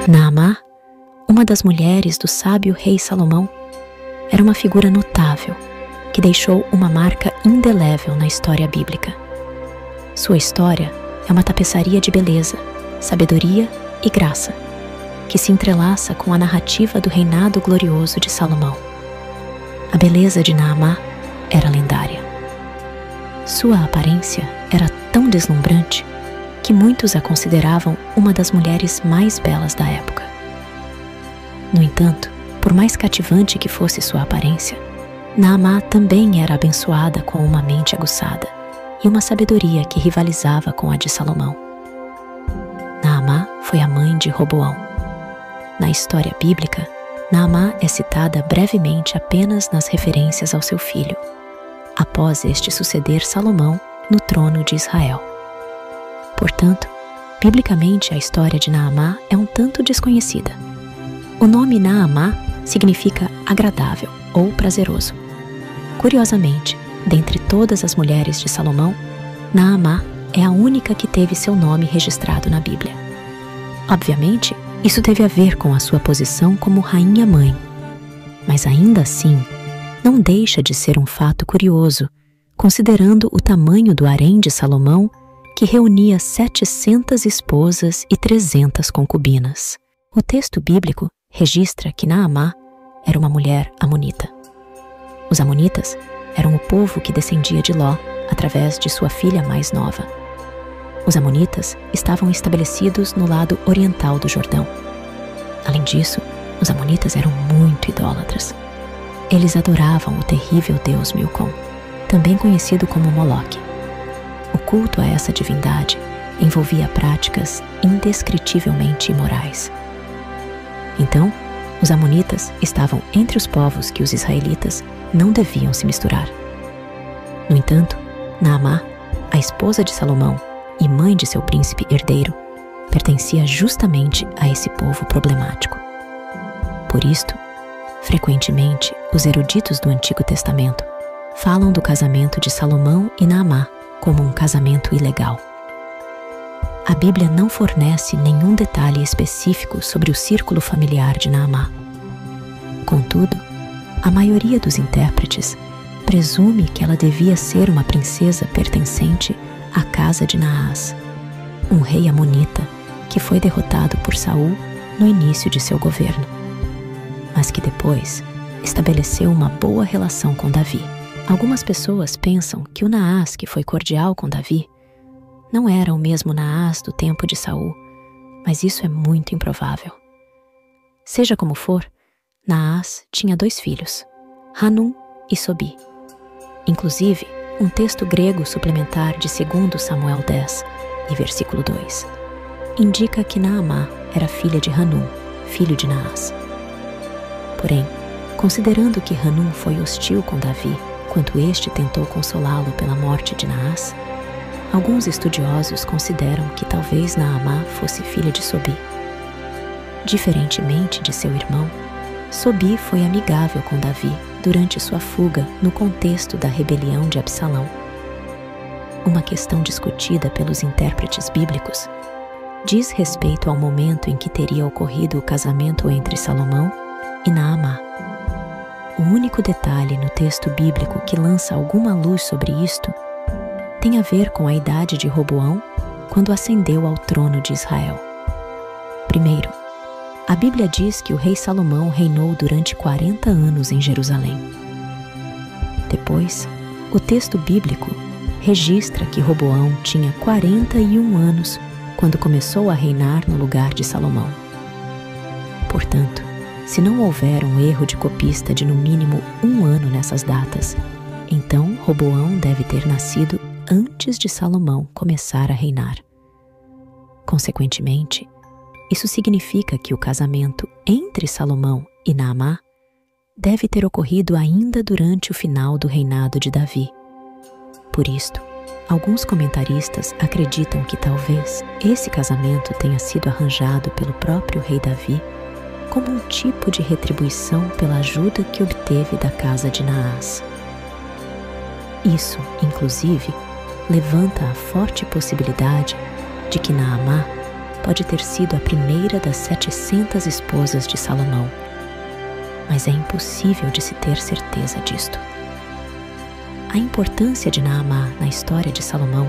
Naamá, uma das mulheres do sábio rei Salomão, era uma figura notável que deixou uma marca indelével na história bíblica. Sua história é uma tapeçaria de beleza, sabedoria e graça, que se entrelaça com a narrativa do reinado glorioso de Salomão. A beleza de Naamá era lendária. Sua aparência era tão deslumbrante que muitos a consideravam uma das mulheres mais belas da época. No entanto, por mais cativante que fosse sua aparência, Naamá também era abençoada com uma mente aguçada e uma sabedoria que rivalizava com a de Salomão. Naamá foi a mãe de Roboão. Na história bíblica, Naamá é citada brevemente apenas nas referências ao seu filho, após este suceder Salomão no trono de Israel. Portanto, biblicamente a história de Naamá é um tanto desconhecida. O nome Naamá significa agradável ou prazeroso. Curiosamente, dentre todas as mulheres de Salomão, Naamá é a única que teve seu nome registrado na Bíblia. Obviamente, isso teve a ver com a sua posição como rainha-mãe, mas ainda assim, não deixa de ser um fato curioso, considerando o tamanho do harém de Salomão, que reunia 700 esposas e 300 concubinas. O texto bíblico registra que Naamá era uma mulher amonita. Os amonitas eram o povo que descendia de Ló através de sua filha mais nova. Os amonitas estavam estabelecidos no lado oriental do Jordão. Além disso, os amonitas eram muito idólatras. Eles adoravam o terrível deus Milcom, também conhecido como Moloque. O culto a essa divindade envolvia práticas indescritivelmente imorais. Então, os amonitas estavam entre os povos que os israelitas não deviam se misturar. No entanto, Naamá, a esposa de Salomão e mãe de seu príncipe herdeiro, pertencia justamente a esse povo problemático. Por isto, frequentemente, os eruditos do Antigo Testamento falam do casamento de Salomão e Naamá como um casamento ilegal. A Bíblia não fornece nenhum detalhe específico sobre o círculo familiar de Naamá. Contudo, a maioria dos intérpretes presume que ela devia ser uma princesa pertencente à casa de Naás, um rei amonita que foi derrotado por Saul no início de seu governo, mas que depois estabeleceu uma boa relação com Davi. Algumas pessoas pensam que o Naás que foi cordial com Davi não era o mesmo Naás do tempo de Saul, mas isso é muito improvável. Seja como for, Naás tinha 2 filhos, Hanum e Sobi. Inclusive, um texto grego suplementar de 2 Samuel 10, e versículo 2, indica que Naamá era filha de Hanum, filho de Naás. Porém, considerando que Hanum foi hostil com Davi quando este tentou consolá-lo pela morte de Naás, alguns estudiosos consideram que talvez Naamá fosse filha de Sobi. Diferentemente de seu irmão, Sobi foi amigável com Davi durante sua fuga no contexto da rebelião de Absalão. Uma questão discutida pelos intérpretes bíblicos diz respeito ao momento em que teria ocorrido o casamento entre Salomão e Naamá. O único detalhe no texto bíblico que lança alguma luz sobre isto tem a ver com a idade de Roboão quando ascendeu ao trono de Israel. Primeiro, a Bíblia diz que o rei Salomão reinou durante 40 anos em Jerusalém. Depois, o texto bíblico registra que Roboão tinha 41 anos quando começou a reinar no lugar de Salomão. Portanto, se não houver um erro de copista de no mínimo 1 ano nessas datas, então Roboão deve ter nascido antes de Salomão começar a reinar. Consequentemente, isso significa que o casamento entre Salomão e Naamá deve ter ocorrido ainda durante o final do reinado de Davi. Por isto, alguns comentaristas acreditam que talvez esse casamento tenha sido arranjado pelo próprio rei Davi como um tipo de retribuição pela ajuda que obteve da casa de Naás. Isso, inclusive, levanta a forte possibilidade de que Naamá pode ter sido a primeira das 700 esposas de Salomão, mas é impossível de se ter certeza disto. A importância de Naamá na história de Salomão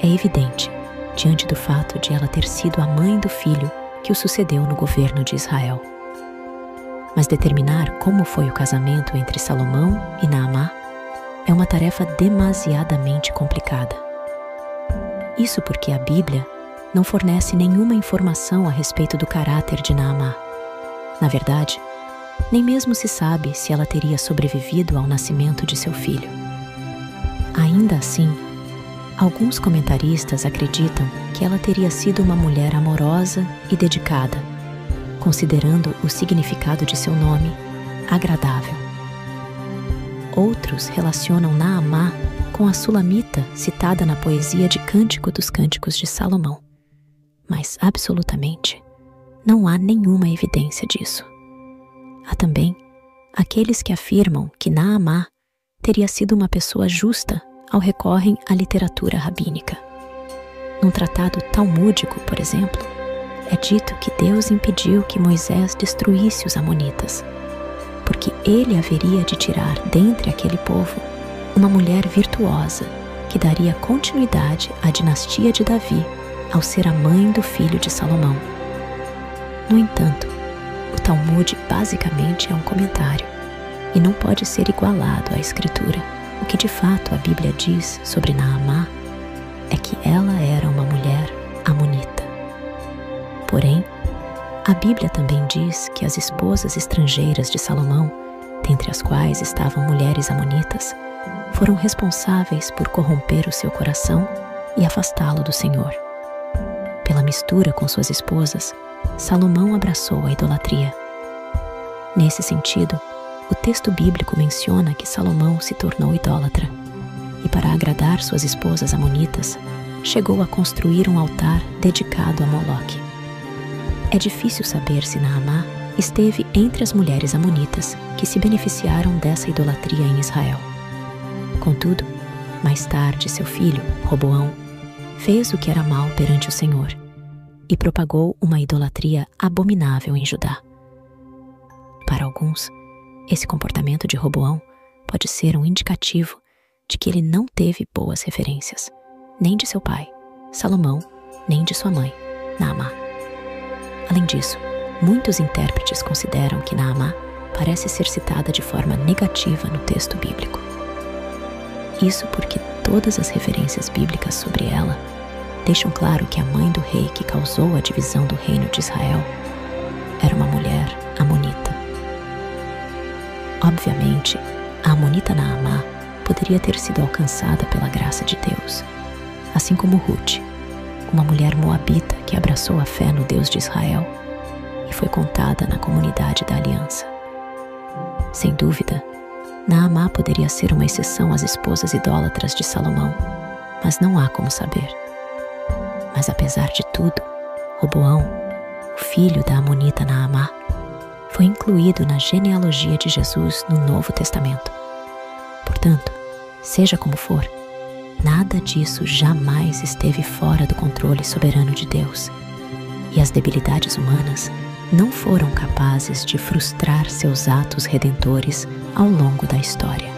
é evidente diante do fato de ela ter sido a mãe do filho que o sucedeu no governo de Israel. Mas determinar como foi o casamento entre Salomão e Naamá é uma tarefa demasiadamente complicada. Isso porque a Bíblia não fornece nenhuma informação a respeito do caráter de Naamá. Na verdade, nem mesmo se sabe se ela teria sobrevivido ao nascimento de seu filho. Ainda assim, alguns comentaristas acreditam que ela teria sido uma mulher amorosa e dedicada, considerando o significado de seu nome, agradável. Outros relacionam Naamá com a Sulamita citada na poesia de Cântico dos Cânticos de Salomão, mas absolutamente não há nenhuma evidência disso. Há também aqueles que afirmam que Naamá teria sido uma pessoa justa ao recorrem à literatura rabínica. Num tratado talmúdico, por exemplo, é dito que Deus impediu que Moisés destruísse os amonitas, porque ele haveria de tirar dentre aquele povo uma mulher virtuosa que daria continuidade à dinastia de Davi ao ser a mãe do filho de Salomão. No entanto, o Talmud basicamente é um comentário e não pode ser igualado à Escritura. O que de fato a Bíblia diz sobre Naamá é que ela era uma mulher amonita. Porém, a Bíblia também diz que as esposas estrangeiras de Salomão, dentre as quais estavam mulheres amonitas, foram responsáveis por corromper o seu coração e afastá-lo do Senhor. Pela mistura com suas esposas, Salomão abraçou a idolatria. Nesse sentido, o texto bíblico menciona que Salomão se tornou idólatra e, para agradar suas esposas amonitas, chegou a construir um altar dedicado a Moloque. É difícil saber se Naamá esteve entre as mulheres amonitas que se beneficiaram dessa idolatria em Israel. Contudo, mais tarde seu filho, Roboão, fez o que era mal perante o Senhor e propagou uma idolatria abominável em Judá. Para alguns, esse comportamento de Roboão pode ser um indicativo de que ele não teve boas referências, nem de seu pai, Salomão, nem de sua mãe, Naamá. Além disso, muitos intérpretes consideram que Naamá parece ser citada de forma negativa no texto bíblico. Isso porque todas as referências bíblicas sobre ela deixam claro que a mãe do rei que causou a divisão do reino de Israel era uma mulher amonita. Obviamente, a amonita Naamá poderia ter sido alcançada pela graça de Deus, assim como Ruth, uma mulher moabita que abraçou a fé no Deus de Israel e foi contada na comunidade da aliança. Sem dúvida, Naamá poderia ser uma exceção às esposas idólatras de Salomão, mas não há como saber. Mas apesar de tudo, Roboão, o filho da amonita Naamá, foi incluído na genealogia de Jesus no Novo Testamento. Portanto, seja como for, nada disso jamais esteve fora do controle soberano de Deus, e as debilidades humanas não foram capazes de frustrar seus atos redentores ao longo da história.